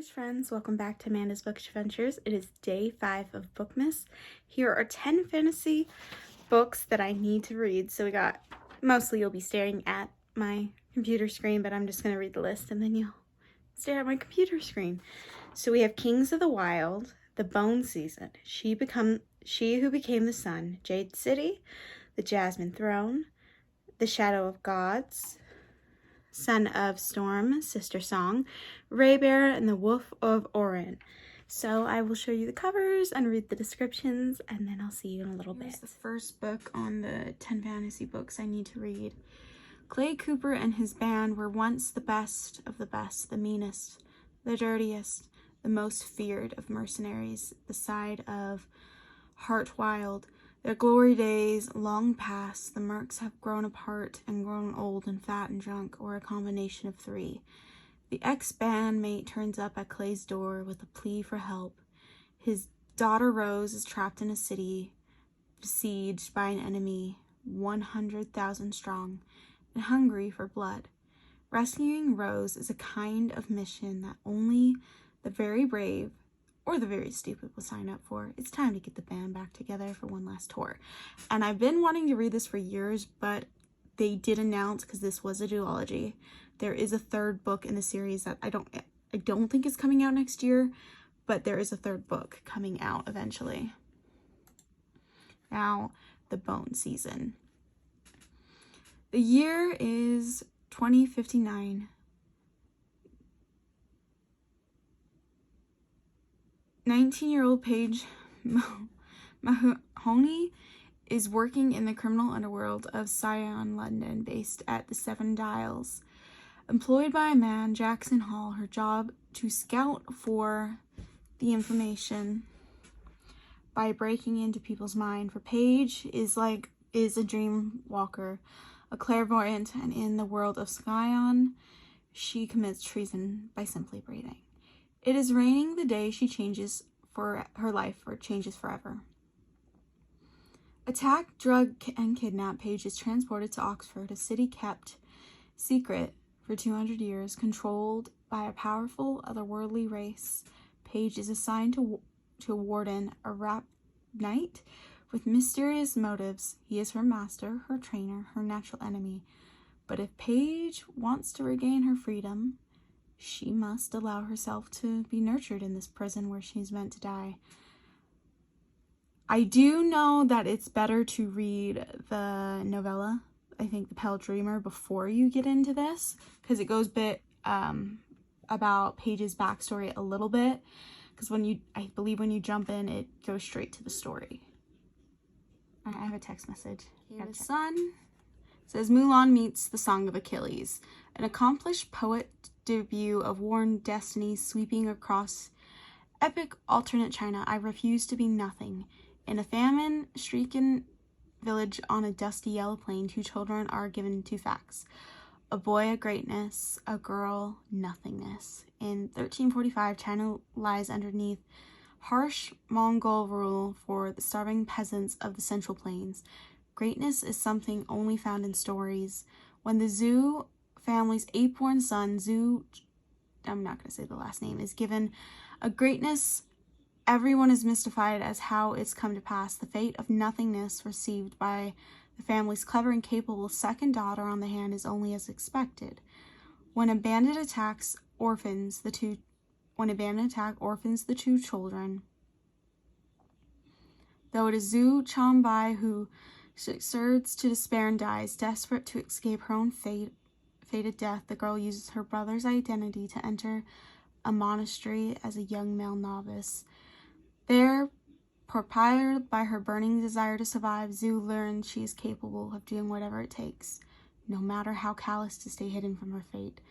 Friends, welcome back to Amanda's Bookish Adventures. It is day 5 of Bookmas. Here are 10 fantasy books that I need to read. So we got, mostly you'll be staring at my computer screen, but I'm just going to read the list and then you'll stare at my computer screen. So we have Kings of the Wild, The Bone Season, She Who Became the Sun, Jade City, The Jasmine Throne, The Shadow of Gods, Son of Storm, Sister Song, Ray Bear, and The Wolf of Orin. So I will show you the covers and read the descriptions, and then I'll see you in a little bit. Here's the first book on the 10 fantasy books I need to read. Clay Cooper and his band were once the best of the best, the meanest, the dirtiest, the most feared of mercenaries, the side of Heart Wild. Their glory days long past, the mercs have grown apart and grown old and fat and drunk, or a combination of three. The ex-bandmate turns up at Clay's door with a plea for help. His daughter Rose is trapped in a city, besieged by an enemy 100,000 strong and hungry for blood. Rescuing Rose is a kind of mission that only the very brave or the very stupid will sign up for. It's time to get the band back together for one last tour. And I've been wanting to read this for years, but they did announce, because this was a duology, there is a third book in the series that I don't think is coming out next year, but there is a third book coming out eventually. Now, The Bone Season. The year is 2059. 19-year-old Paige Mahoney is working in the criminal underworld of Scion, London, based at the Seven Dials. Employed by a man, Jackson Hall, her job to scout for the information by breaking into people's mind. For Paige is a dream walker, a clairvoyant, and in the world of Scion, she commits treason by simply breathing. It is raining the day she changes for her life, or changes forever. Attack, drug, and kidnap, Paige is transported to Oxford, a city kept secret for 200 years, controlled by a powerful otherworldly race. Paige is assigned to Warden, a rap knight with mysterious motives. He is her master, her trainer, her natural enemy. But if Paige wants to regain her freedom, she must allow herself to be nurtured in this prison where she's meant to die. I do know that it's better to read the novella, I think The Pale Dreamer, before you get into this, because it goes a bit about Paige's backstory a little bit, because I believe when you jump in, it goes straight to the story. I have a text message. Here the sun. It says Mulan meets the Song of Achilles, an accomplished poet debut of worn destiny sweeping across epic alternate China. I refuse to be nothing. In a famine-stricken village on a dusty yellow plain, 2 children are given 2 facts. A boy, a greatness, a girl, nothingness. In 1345, China lies underneath harsh Mongol rule for the starving peasants of the Central Plains. Greatness is something only found in stories. When the Zhou family's 8th-born son, Zhou, I'm not going to say the last name, is given a greatness, everyone is mystified as how it's come to pass. The fate of nothingness received by the family's clever and capable second daughter on the hand is only as expected. When a bandit attacks orphans the two children, though it is Zhou Changbai who surges to despair and dies, desperate to escape her own fated death, the girl uses her brother's identity to enter a monastery as a young male novice. There, propelled by her burning desire to survive, Zhou learns she is capable of doing whatever it takes, no matter how callous, to stay hidden from her fate.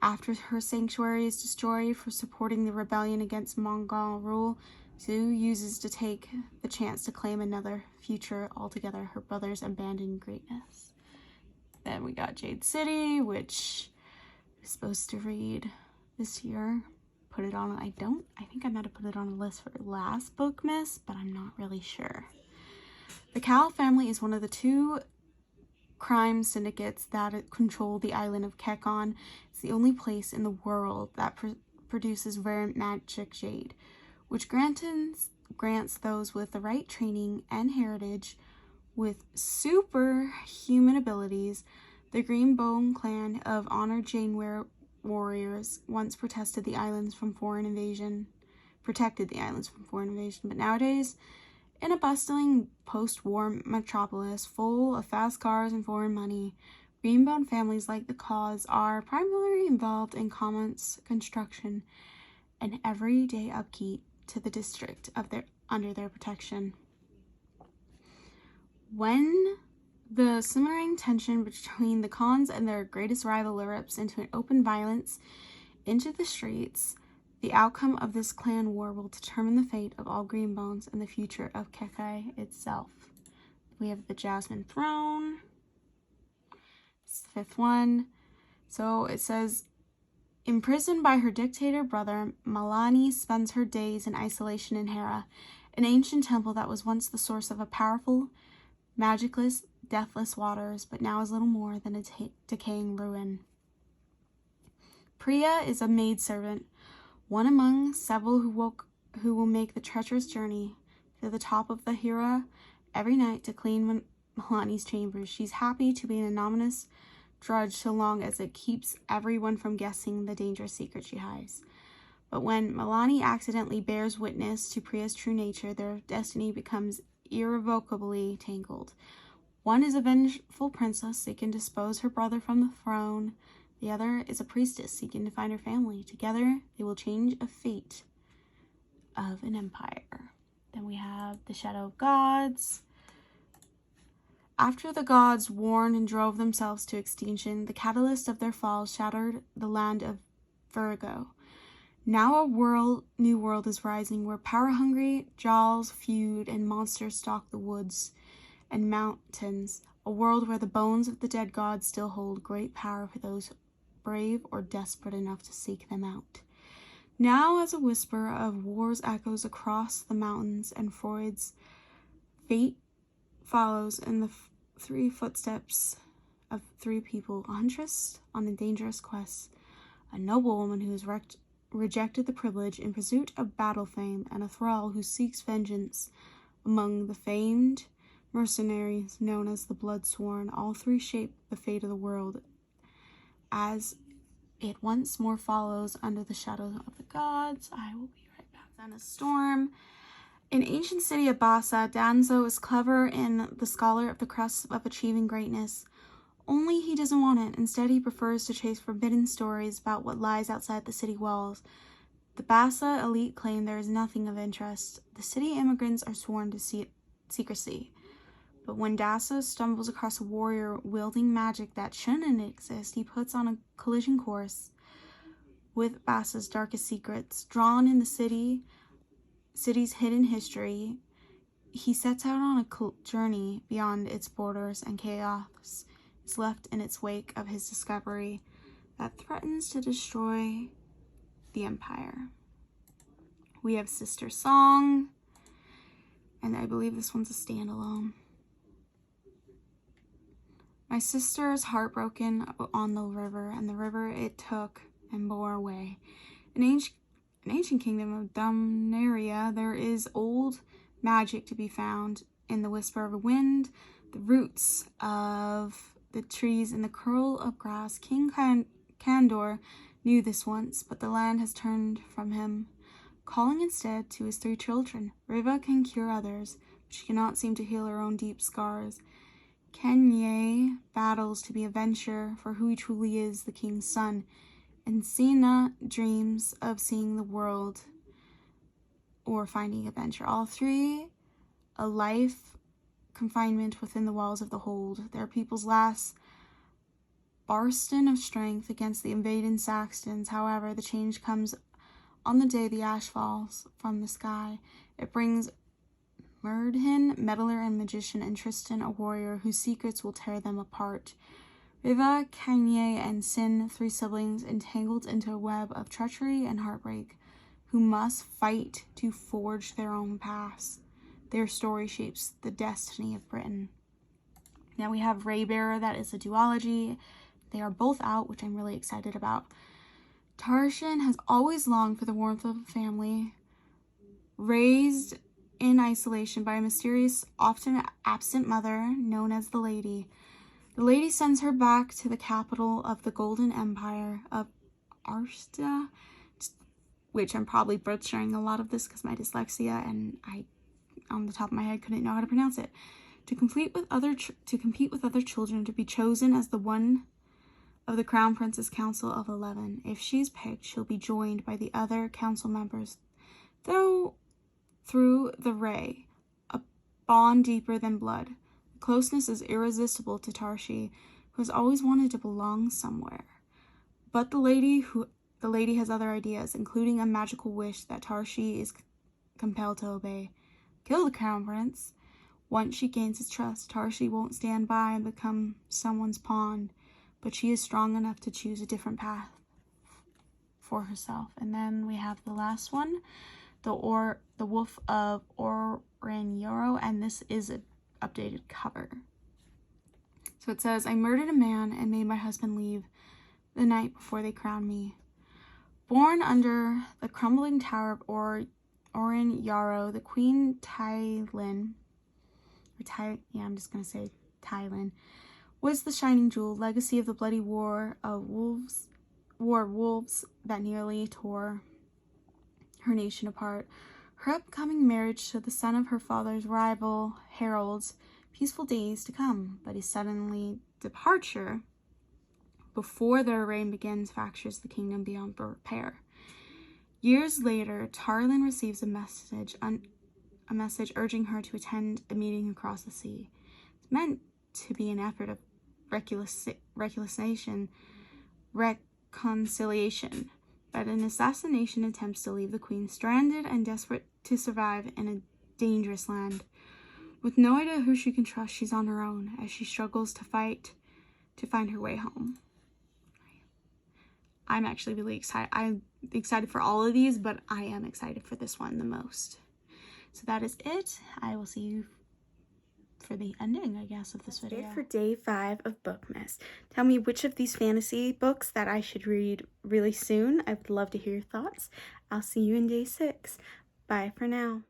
After her sanctuary is destroyed for supporting the rebellion against Mongol rule, Zhou uses to take the chance to claim another future altogether, her brother's abandoned greatness. Then we got Jade City, which I was supposed to read this year. Put it on, I think I might have put it on the list for last Bookmas, but I'm not really sure. The Cal family is one of the 2 crime syndicates that control the island of Kekon. It's the only place in the world that produces rare magic jade, which grants those with the right training and heritage with superhuman abilities. The Greenbone clan of honored Janeware warriors once protected the islands from foreign invasion, but nowadays, in a bustling post-war metropolis full of fast cars and foreign money, Greenbone families like the Cause are primarily involved in commerce, construction, and everyday upkeep to the district under their protection. When the simmering tension between the Khans and their greatest rival erupts into an open violence into the streets, the outcome of this clan war will determine the fate of all Greenbones and the future of Kekai itself. We have the Jasmine Throne. It's the fifth one. So it says, imprisoned by her dictator brother, Malani spends her days in isolation in Hera, an ancient temple that was once the source of a powerful, magicless, deathless waters, but now is little more than a decaying ruin. Priya is a maidservant, one among several who will make the treacherous journey to the top of the Hera every night to clean Malani's chambers. She's happy to be an anonymous drudge so long as it keeps everyone from guessing the dangerous secret she hides. But when Malani accidentally bears witness to Priya's true nature, their destiny becomes irrevocably tangled. One is a vengeful princess seeking to dispose her brother from the throne. The other is a priestess seeking to find her family. Together, they will change the fate of an empire. Then we have the Shadow of Gods. After the gods warned and drove themselves to extinction, the catalyst of their fall shattered the land of Virgo. Now a new world is rising where power-hungry Jaws feud and monsters stalk the woods and mountains. A world where the bones of the dead gods still hold great power for those brave or desperate enough to seek them out. Now, as a whisper of wars echoes across the mountains and Freud's fate follows in the three footsteps of three people: a huntress on a dangerous quest, a noble woman who has rejected the privilege in pursuit of battle fame, and a thrall who seeks vengeance among the famed mercenaries known as the Bloodsworn. All three shape the fate of the world as it once more follows under the shadow of the gods. I will be right back. On a storm. In ancient city of Bassa, Danzo is clever and the scholar of the crust of achieving greatness. Only he doesn't want it. Instead, he prefers to chase forbidden stories about what lies outside the city walls. The Bassa elite claim there is nothing of interest. The city immigrants are sworn to secrecy. But when Danzo stumbles across a warrior wielding magic that shouldn't exist, he puts on a collision course with Bassa's darkest secrets. Drawn in the city's hidden history, he sets out on a journey beyond its borders, and chaos is left in its wake of his discovery that threatens to destroy the Empire. We have Sister Song, and I believe this one's a standalone. My sister is heartbroken on the river, and the river it took and bore away. In ancient kingdom of Dominaria, there is old magic to be found in the whisper of a wind, the roots of the trees, and the curl of grass. King Kandor knew this once, but the land has turned from him, calling instead to his three children. Riva can cure others, but she cannot seem to heal her own deep scars. Kenye battles to be a venture for who he truly is, the king's son, and Sina dreams of seeing the world or finding adventure. All three, a life confinement within the walls of the hold. Their people's last bastion of strength against the invading Saxons. However, the change comes on the day the ash falls from the sky. It brings Merdhin, meddler and magician, and Tristan, a warrior whose secrets will tear them apart. Riva, Kanye, and Sin, three siblings entangled into a web of treachery and heartbreak, who must fight to forge their own paths. Their story shapes the destiny of Britain. Now we have Raybearer, that is a duology. They are both out, which I'm really excited about. Tarshan has always longed for the warmth of a family, raised in isolation by a mysterious, often absent mother known as the Lady. The Lady sends her back to the capital of the Golden Empire of Arsta, which I'm probably butchering a lot of this because my dyslexia and I, on the top of my head, couldn't know how to pronounce it. To compete with other children to be chosen as the one of the Crown Prince's Council of 11. If she's picked, she'll be joined by the other council members, though through the Ray, a bond deeper than blood. The closeness is irresistible to Tarshi, who has always wanted to belong somewhere. But the lady has other ideas, including a magical wish that Tarshi is compelled to obey. Kill the Crown Prince. Once she gains his trust, Tarshi won't stand by and become someone's pawn, but she is strong enough to choose a different path for herself. And then we have the last one, the Wolf of Oren-Yaro, and this is an updated cover. So it says, I murdered a man and made my husband leave the night before they crowned me. Born under the crumbling tower of Oren-Yaro, the Queen Tylin, I'm just going to say Tylin, was the shining jewel, legacy of the bloody war of wolves that nearly tore her nation apart. Her upcoming marriage to the son of her father's rival heralds peaceful days to come, but his suddenly departure before their reign begins fractures the kingdom beyond repair. Years later, Tarlin receives a message urging her to attend a meeting across the sea. It's meant to be an effort of reconciliation, but an assassination attempts to leave the queen stranded and desperate to survive in a dangerous land. With no idea who she can trust, she's on her own as she struggles to fight to find her way home. I'm actually really excited. I'm excited for all of these, but I am excited for this one the most. So that is it. I will see you for the ending, I guess, of this video. For day 5 of Bookmas. Tell me which of these fantasy books that I should read really soon. I would love to hear your thoughts. I'll see you in day 6. Bye for now.